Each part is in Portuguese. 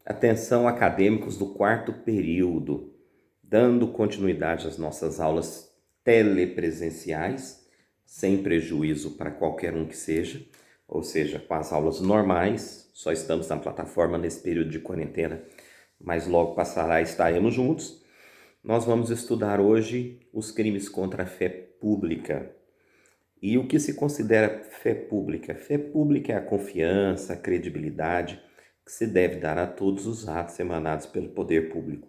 Atenção, acadêmicos do quarto período, dando continuidade às nossas aulas telepresenciais, sem prejuízo para qualquer um que seja, ou seja, com as aulas normais, só estamos na plataforma nesse período de quarentena, mas logo passará e estaremos juntos. Nós vamos estudar hoje os crimes contra a fé pública. E o que se considera fé pública? Fé pública é a confiança, a credibilidade que se deve dar a todos os atos emanados pelo poder público.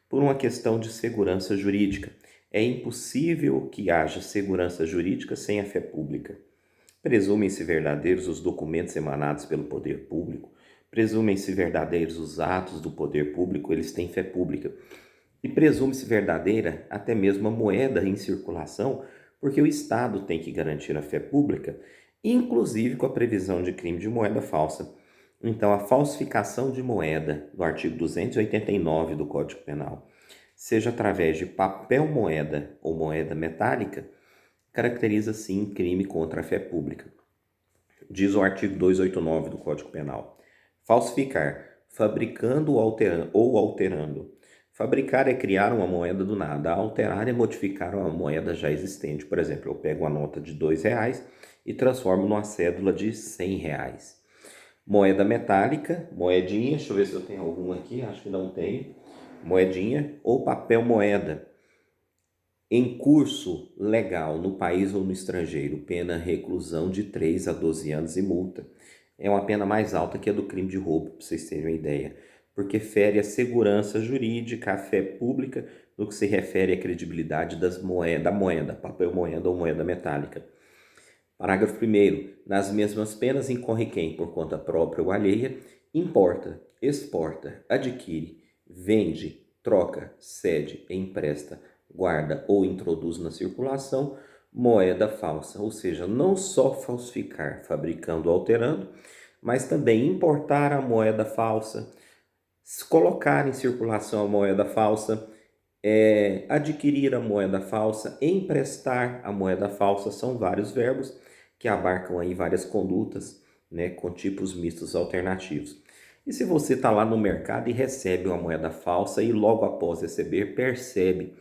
Por uma questão de segurança jurídica, é impossível que haja segurança jurídica sem a fé pública. Presumem-se verdadeiros os documentos emanados pelo poder público, presumem-se verdadeiros os atos do poder público, eles têm fé pública. E presume-se verdadeira até mesmo a moeda em circulação, porque o Estado tem que garantir a fé pública, inclusive com a previsão de crime de moeda falsa. Então, a falsificação de moeda, do artigo 289 do Código Penal, seja através de papel moeda ou moeda metálica, caracteriza sim crime contra a fé pública. Diz o artigo 289 do Código Penal: falsificar, fabricando ou alterando. Fabricar é criar uma moeda do nada, alterar é modificar uma moeda já existente. Por exemplo, eu pego uma nota de R$ 2 e transformo numa cédula de R$ 100. Moeda metálica, moedinha, deixa eu ver se eu tenho alguma aqui, acho que não tenho. Moedinha ou papel moeda. Em curso legal no país ou no estrangeiro, pena reclusão de 3 a 12 anos e multa. É uma pena mais alta que a do crime de roubo, para vocês terem uma ideia, porque fere a segurança jurídica, a fé pública, no que se refere à credibilidade da moeda, papel moeda ou moeda metálica. Parágrafo 1º. Nas mesmas penas incorre quem, por conta própria ou alheia, importa, exporta, adquire, vende, troca, cede, empresta, guarda ou introduz na circulação moeda falsa, ou seja, não só falsificar, fabricando ou alterando, mas também importar a moeda falsa, colocar em circulação a moeda falsa, adquirir a moeda falsa, emprestar a moeda falsa, são vários verbos que abarcam aí várias condutas, né, com tipos mistos alternativos. E se você está lá no mercado e recebe uma moeda falsa e logo após receber percebe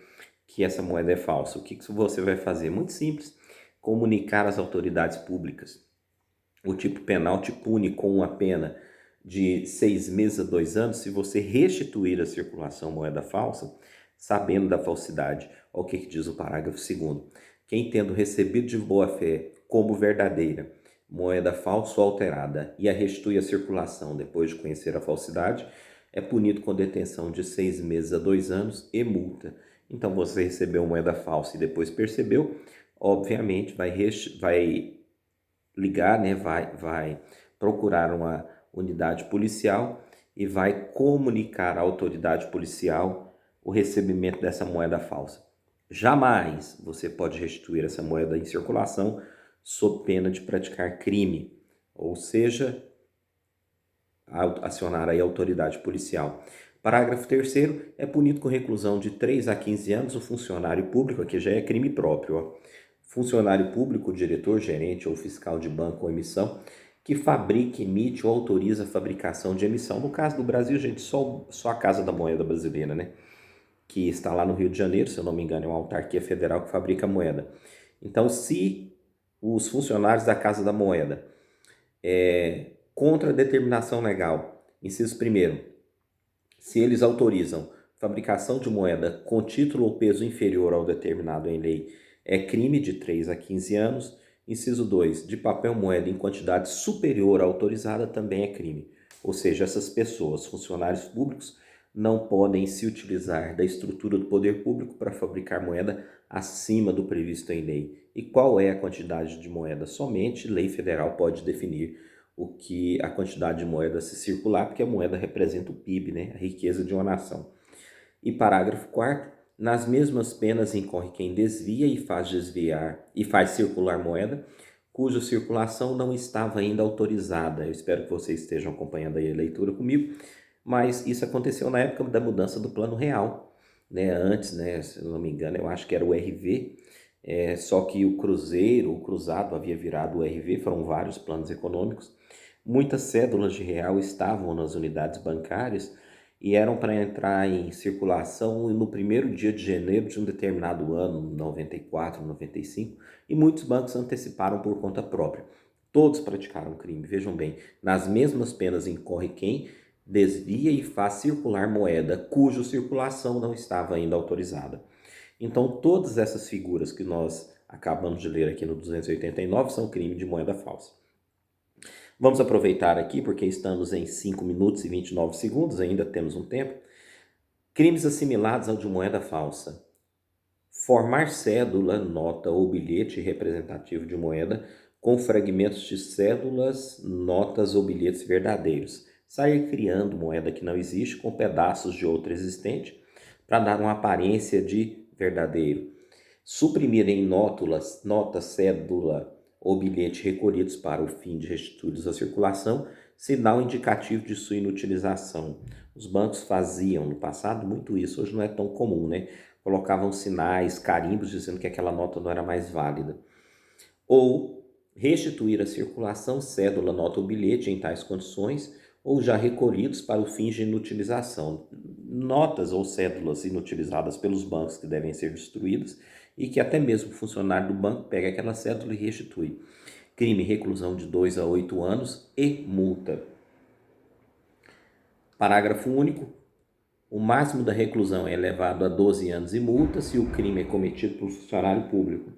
que essa moeda é falsa, o que você vai fazer? Muito simples, comunicar às autoridades públicas. O tipo penal te pune com uma pena de 6 meses a 2 anos se você restituir a circulação moeda falsa, sabendo da falsidade. Olha o que diz o parágrafo 2º. Quem tendo recebido de boa fé como verdadeira moeda falsa ou alterada e a restitui à circulação depois de conhecer a falsidade, é punido com detenção de 6 meses a 2 anos e multa. Então você recebeu moeda falsa e depois percebeu, obviamente vai ligar, né? vai procurar uma unidade policial e vai comunicar à autoridade policial o recebimento dessa moeda falsa. Jamais você pode restituir essa moeda em circulação sob pena de praticar crime, ou seja, acionar aí a autoridade policial. Parágrafo 3º, é punido com reclusão de 3 a 15 anos o funcionário público, aqui já é crime próprio, ó. Funcionário público, diretor, gerente ou fiscal de banco ou emissão, que fabrica, emite ou autoriza a fabricação de emissão. No caso do Brasil, gente, só a Casa da Moeda Brasileira, né? Que está lá no Rio de Janeiro, se eu não me engano, é uma autarquia federal que fabrica moeda. Então, se os funcionários da Casa da Moeda, contra a determinação legal, inciso 1º, se eles autorizam fabricação de moeda com título ou peso inferior ao determinado em lei, é crime de 3 a 15 anos. Inciso 2, de papel moeda em quantidade superior à autorizada também é crime. Ou seja, essas pessoas, funcionários públicos, não podem se utilizar da estrutura do poder público para fabricar moeda acima do previsto em lei. E qual é a quantidade de moeda? Somente lei federal pode definir o que a quantidade de moeda a se circular, porque a moeda representa o PIB, né? A riqueza de uma nação. E parágrafo 4º, nas mesmas penas incorre quem desvia e faz circular moeda, cuja circulação não estava ainda autorizada. Eu espero que vocês estejam acompanhando aí a leitura comigo, mas isso aconteceu na época da mudança do Plano Real, né? Antes, né, se eu não me engano, eu acho que era o RV, só que o Cruzeiro, o Cruzado havia virado o RV, foram vários planos econômicos, Muitas cédulas de real estavam nas unidades bancárias e eram para entrar em circulação no primeiro dia de janeiro de um determinado ano, 94, 95, e muitos bancos anteciparam por conta própria. Todos praticaram crime, vejam bem, nas mesmas penas incorre quem desvia e faz circular moeda cuja circulação não estava ainda autorizada. Então, todas essas figuras que nós acabamos de ler aqui no 289 são crime de moeda falsa. Vamos aproveitar aqui, porque estamos em 5 minutos e 29 segundos, ainda temos um tempo. Crimes assimilados ao de moeda falsa. Formar cédula, nota ou bilhete representativo de moeda com fragmentos de cédulas, notas ou bilhetes verdadeiros. Sair criando moeda que não existe com pedaços de outra existente para dar uma aparência de verdadeiro. Suprimir em nótulas, nota, cédula ou bilhete recolhidos para o fim de restituídos à circulação, sinal indicativo de sua inutilização. Os bancos faziam no passado muito isso, hoje não é tão comum, né? Colocavam sinais, carimbos dizendo que aquela nota não era mais válida. Ou restituir à circulação cédula, nota ou bilhete em tais condições ou já recolhidos para o fim de inutilização. Notas ou cédulas inutilizadas pelos bancos que devem ser destruídas e que até mesmo o funcionário do banco pega aquela cédula e restitui. Crime, reclusão de 2 a 8 anos e multa. Parágrafo único. O máximo da reclusão é elevado a 12 anos e multa se o crime é cometido por funcionário público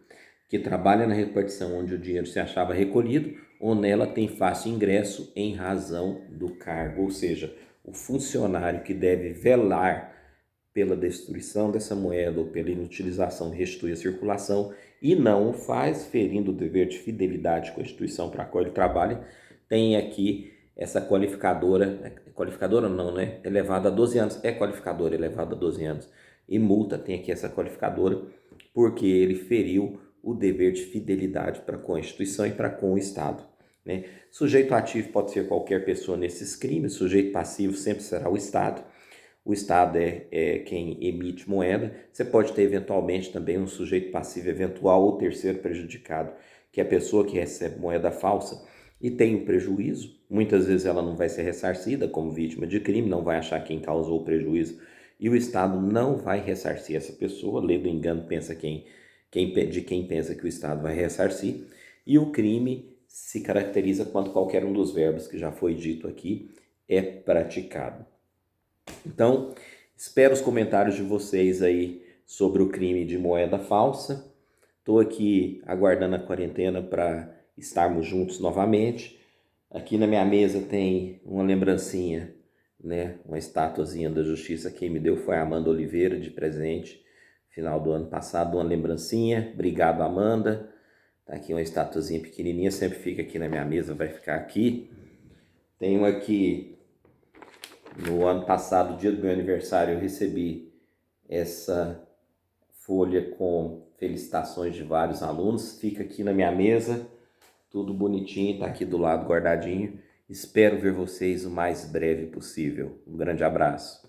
que trabalha na repartição onde o dinheiro se achava recolhido ou nela tem fácil ingresso em razão do cargo, ou seja, o funcionário que deve velar pela destruição dessa moeda ou pela inutilização e restituir a circulação e não o faz, ferindo o dever de fidelidade com a instituição para a qual ele trabalha, tem aqui essa qualificadora não, né? Elevada a 12 anos, é qualificadora elevada a 12 anos. E multa tem aqui essa qualificadora porque ele feriu o dever de fidelidade para com a instituição e para com o Estado. Né? Sujeito ativo pode ser qualquer pessoa nesses crimes, sujeito passivo sempre será o Estado. O Estado é quem emite moeda. Você pode ter eventualmente também um sujeito passivo eventual ou terceiro prejudicado, que é a pessoa que recebe moeda falsa e tem um prejuízo. Muitas vezes ela não vai ser ressarcida como vítima de crime, não vai achar quem causou o prejuízo e o Estado não vai ressarcir essa pessoa. Lei do engano pensa quem pensa que o Estado vai ressarcir. E o crime se caracteriza quando qualquer um dos verbos que já foi dito aqui é praticado. Então, espero os comentários de vocês aí sobre o crime de moeda falsa. Estou aqui aguardando a quarentena para estarmos juntos novamente. Aqui na minha mesa tem uma lembrancinha, né? Uma estatuazinha da Justiça. Quem me deu foi a Amanda Oliveira, de presente, final do ano passado, uma lembrancinha. Obrigado, Amanda. Tá aqui uma estatuazinha pequenininha, sempre fica aqui na minha mesa, vai ficar aqui. Tenho aqui, no ano passado, dia do meu aniversário, eu recebi essa folha com felicitações de vários alunos. Fica aqui na minha mesa, tudo bonitinho, tá aqui do lado guardadinho. Espero ver vocês o mais breve possível. Um grande abraço.